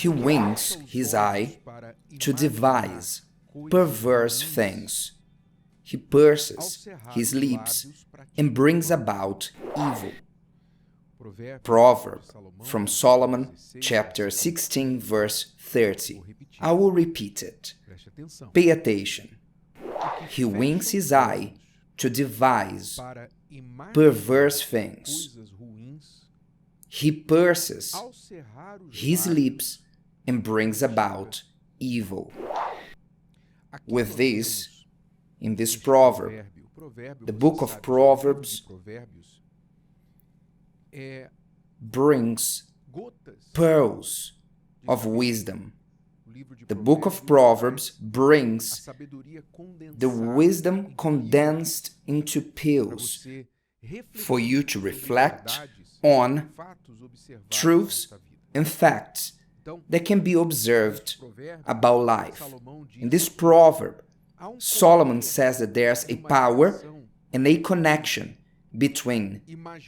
He winks his eye to devise perverse things. He purses his lips and brings about evil. Proverb from Solomon, chapter 16, verse 30. I will repeat it. Pay attention. He winks his eye to devise perverse things. He purses his lips and brings about evil. With this, in this proverb, the book of Proverbs brings pearls of wisdom. The book of Proverbs brings the wisdom condensed into pills for you to reflect on truths and facts that can be observed about life. In this proverb, Solomon says that there's a power and a connection between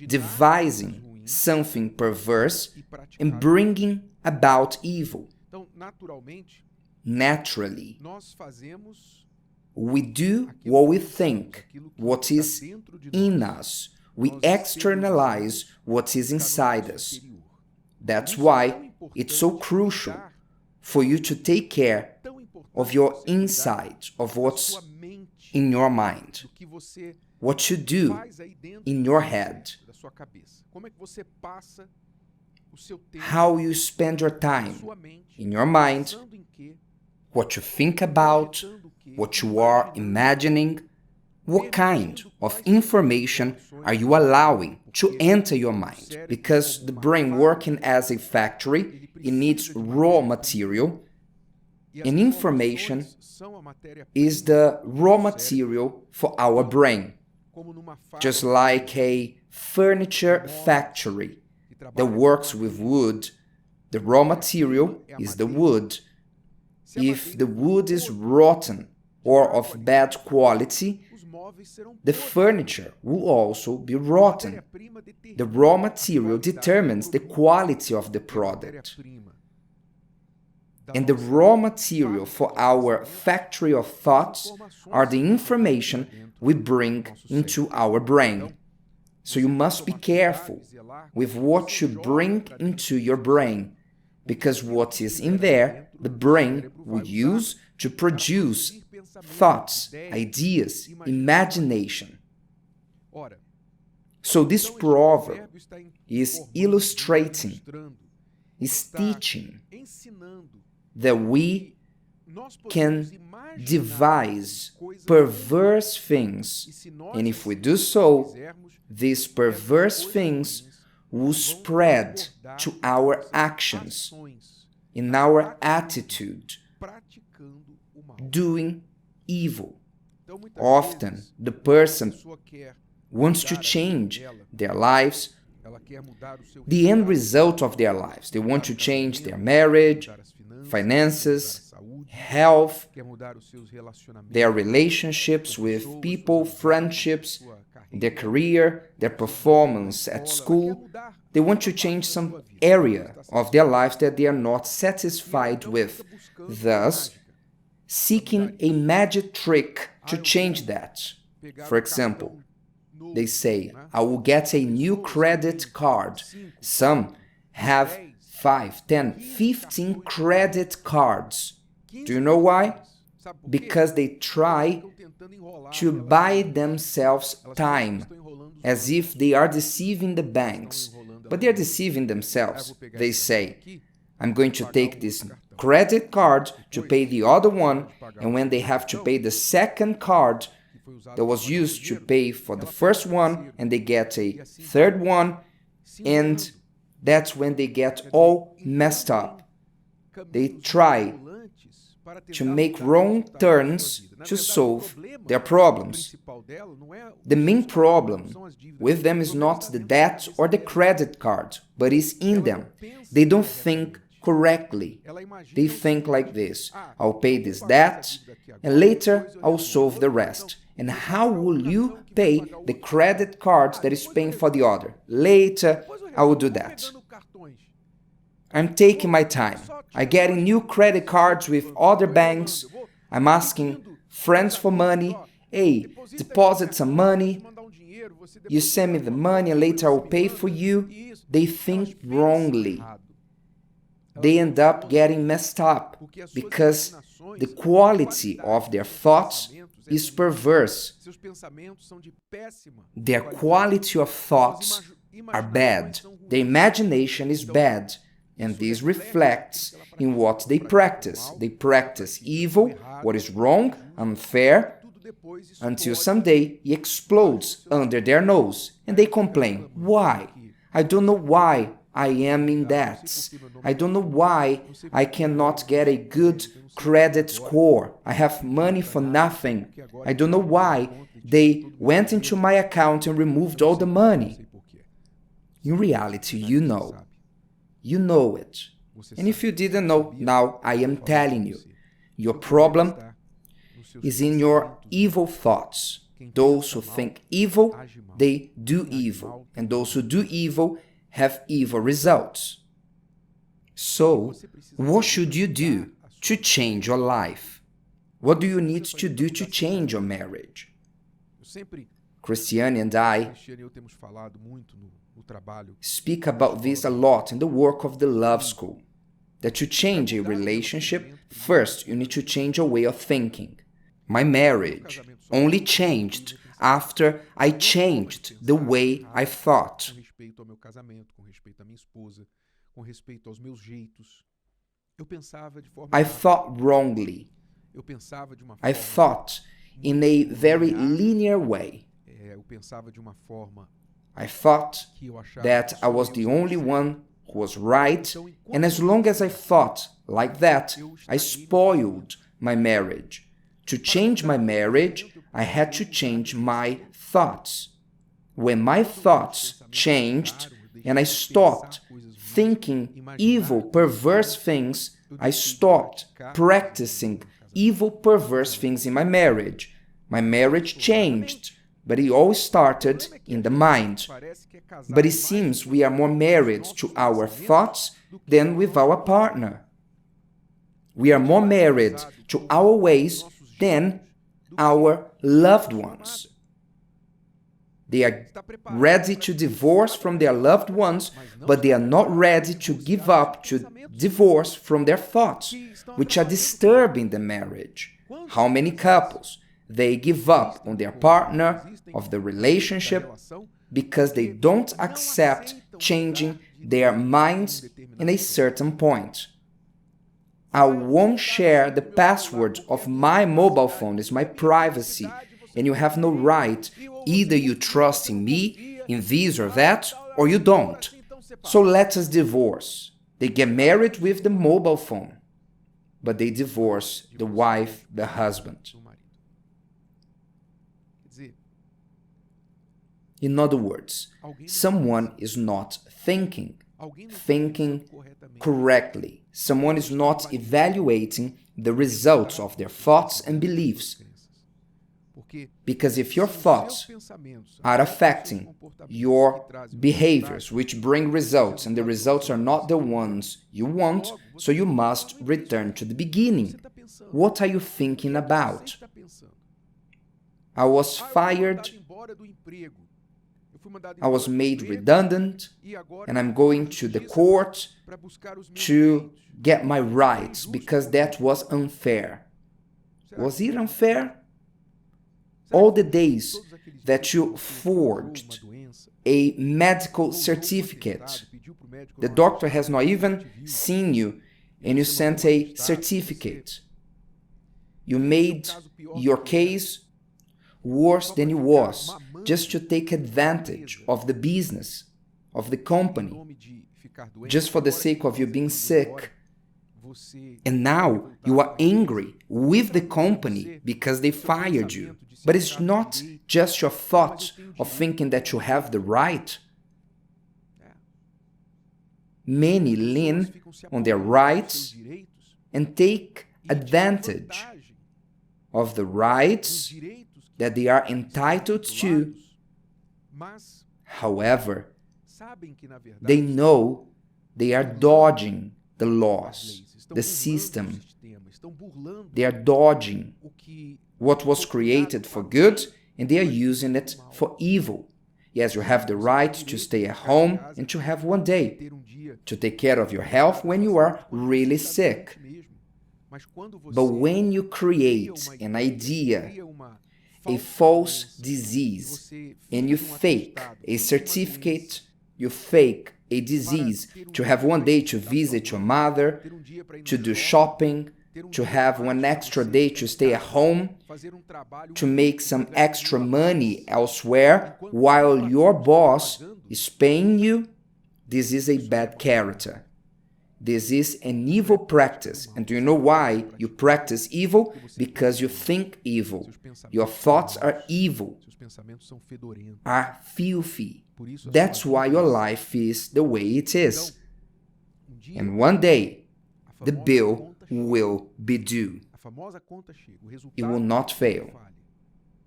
devising something perverse and bringing about evil. Naturally, we do what we think, what is in us. We externalize what is inside us. That's why it's so crucial for you to take care of your inside, of what's in your mind, what you do in your head, how you spend your time in your mind, what you think about, what you are imagining, what kind of information are you allowing to enter your mind? Because the brain working as a factory, it needs raw material, and information is the raw material for our brain. Just like a furniture factory that works with wood, the raw material is the wood. If the wood is rotten or of bad quality, the furniture will also be rotten. The raw material determines the quality of the product. And the raw material for our factory of thoughts are the information we bring into our brain. So you must be careful with what you bring into your brain, because what is in there, the brain will use to produce thoughts, ideas, imagination. So this proverb is illustrating, is teaching that we can devise perverse things, and if we do so, these perverse things will spread to our actions, in our attitude, doing evil. Often, the person wants to change their lives, the end result of their lives. They want to change their marriage, finances, health, their relationships with people, friendships, their career, their performance at school. They want to change some area of their lives that they are not satisfied with, thus seeking a magic trick to change that. For example, they say, I will get a new credit card. Some have 5, 10, 15 credit cards. Do you know why? Because they try to buy themselves time, as if they are deceiving the banks. But they are deceiving themselves. They say, I'm going to take this credit card to pay the other one, and when they have to pay the second card that was used to pay for the first one, and they get a third one, and that's when they get all messed up. They try to make wrong turns to solve their problems. The main problem with them is not the debt or the credit card, but is in them. They don't think correctly. They think like this: I'll pay this debt and later I'll solve the rest. And how will you pay the credit card that is paying for the other? Later, I will do that. I'm taking my time. I'm getting new credit cards with other banks. I'm asking friends for money. Hey, deposit some money. You send me the money and later I'll pay for you. They think wrongly. They end up getting messed up because the quality of their thoughts is perverse. Their quality of thoughts are bad. Their imagination is bad. And this reflects in what they practice. They practice evil, what is wrong, unfair, until someday it explodes under their nose. And they complain, why? I don't know why I am in debt. I don't know why I cannot get a good credit score. I have money for nothing. I don't know why they went into my account and removed all the money. In reality, you know. You know it. And if you didn't know, now I am telling you. Your problem is in your evil thoughts. Those who think evil, they do evil. And those who do evil have evil results. So, what should you do to change your life? What do you need to do to change your marriage? Cristiane and I speak about this a lot in the work of the Love School. That to change a relationship, first you need to change your way of thinking. My marriage only changed after I changed the way I thought. I thought wrongly. I thought in a very linear way. I thought that I was the only one who was right, and as long as I thought like that, I spoiled my marriage. To change my marriage, I had to change my thoughts. When my thoughts changed and I stopped thinking evil, perverse things, I stopped practicing evil, perverse things in my marriage. My marriage changed, but it all started in the mind. But it seems we are more married to our thoughts than with our partner. We are more married to our ways than our loved ones. They are ready to divorce from their loved ones, but they are not ready to give up to divorce from their thoughts, which are disturbing the marriage. How many couples, they give up on their partner, of the relationship, because they don't accept changing their minds in a certain point. I won't share the password of my mobile phone, it's my privacy, and you have no right. Either you trust in me, in this or that, or you don't. So let us divorce. They get married with the mobile phone, but they divorce the wife, the husband. In other words, someone is not thinking correctly. Someone is not evaluating the results of their thoughts and beliefs. Because if your thoughts are affecting your behaviors, which bring results, and the results are not the ones you want, so you must return to the beginning. What are you thinking about? I was fired, I was made redundant, and I'm going to the court to get my rights because that was unfair. Was it unfair? All the days that you forged a medical certificate, the doctor has not even seen you, and you sent a certificate. You made your case worse than it was, just to take advantage of the business, of the company, just for the sake of you being sick. And now you are angry with the company because they fired you. But it's not just your thought of thinking that you have the right. Many lean on their rights and take advantage of the rights that they are entitled to. However, they know They are dodging the laws, the system. They are dodging what was created for good, and they are using it for evil. Yes, you have the right to stay at home and to have one day, to take care of your health when you are really sick. But when you create an idea, a false disease, and you fake a certificate, you fake a disease to have one day to visit your mother, to do shopping, to have one extra day to stay at home, to make some extra money elsewhere while your boss is paying you, this is a bad character. This is an evil practice. And do you know why you practice evil? Because you think evil. Your thoughts are evil, are filthy. That's why your life is the way it is. And one day, the bill will be due. It will not fail.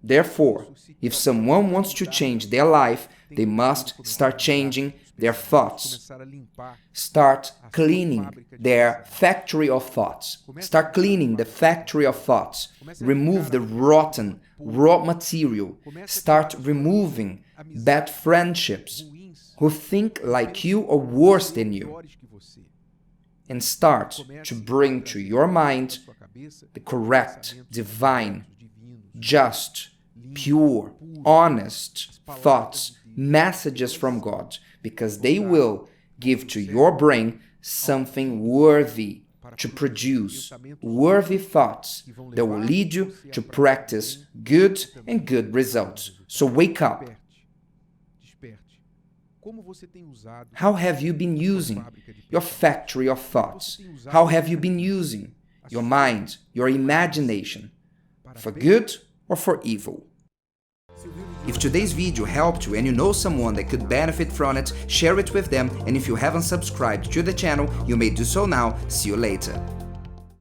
Therefore, if someone wants to change their life, they must start changing their thoughts. Start cleaning their factory of thoughts. Start cleaning the factory of thoughts. Remove the rotten, raw material. Start removing bad friendships who think like you or worse than you. And start to bring to your mind the correct, divine, just, pure, honest thoughts, messages from God, because they will give to your brain something worthy to produce, worthy thoughts that will lead you to practice good and good results. So wake up. How have you been using your factory of thoughts? How have you been using your mind, your imagination, for good or for evil? If today's video helped you and you know someone that could benefit from it, share it with them, and if you haven't subscribed to the channel, you may do so now. See you later.